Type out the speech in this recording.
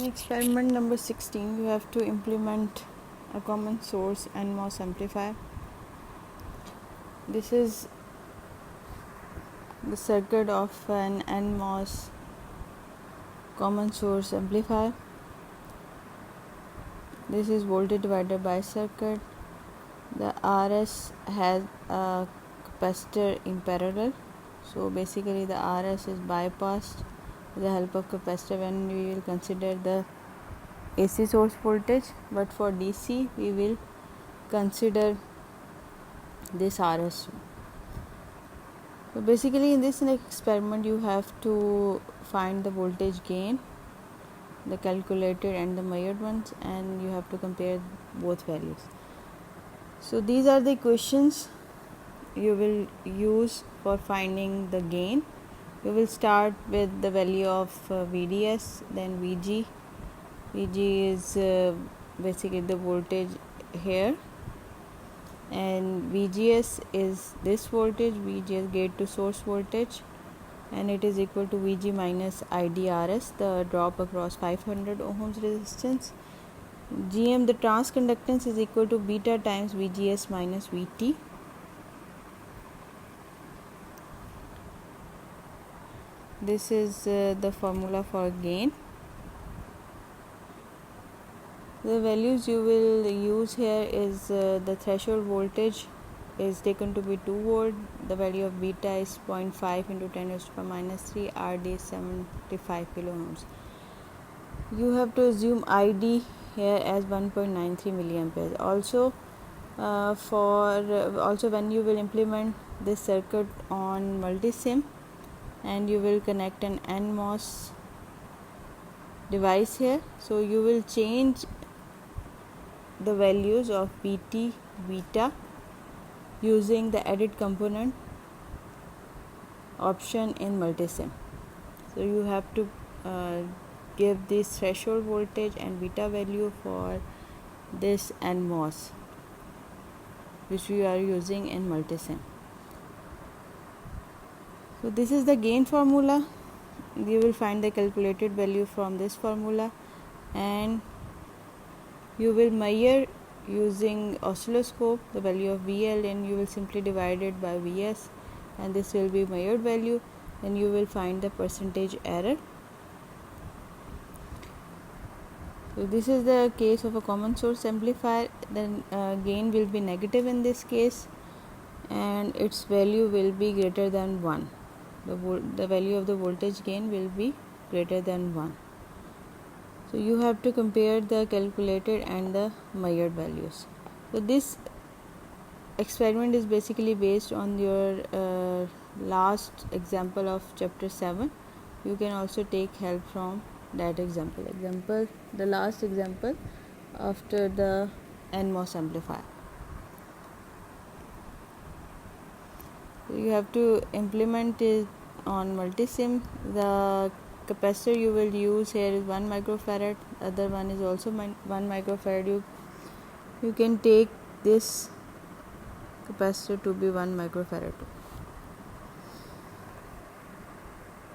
In experiment number 16, you have to implement a common source NMOS amplifier. This is the circuit of an NMOS common source amplifier. This is voltage divider by circuit. The RS has a capacitor in parallel. So basically the RS is bypassed with the help of capacitor when we will consider the AC source voltage, but for DC we will consider this RS. So basically in this experiment you have to find the voltage gain, the calculated and the measured ones, and you have to compare both values. So these are the equations you will use for finding the gain. You will start with the value of VDS, then VG. VG is basically the voltage here, and VGS is this voltage, VGS gate to source voltage, and it is equal to VG minus IDRS, the drop across 500 ohms resistance. GM, the transconductance, is equal to beta times VGS minus VT. This is the formula for gain. The values you will use here is the threshold voltage is taken to be 2 volt. The value of beta is 0.5 into 10 raised to the power minus 3. RD is 75 kilo ohms. You have to assume ID here as 1.93 milliamperes. Also when you will implement this circuit on multisim, and you will connect an NMOS device here, so you will change the values of BT, beta using the edit component option in multisim. So you have to give this threshold voltage and beta value for this NMOS which we are using in multisim. So this is the gain formula. You will find the calculated value from this formula, and you will measure using oscilloscope the value of VL, and you will simply divide it by VS, and this will be measured value. Then you will find the percentage error. So this is the case of a common source amplifier. Then gain will be negative in this case, and its value will be greater than 1. The value of the voltage gain will be greater than 1. So you have to compare the calculated and the measured values. So this experiment is basically based on your last example of chapter 7. You can also take help from that example, the last example after the NMOS amplifier. So you have to implement it on multisim. The capacitor you will use here is 1 microfarad, other one is also 1 microfarad. You can take this capacitor to be 1 microfarad.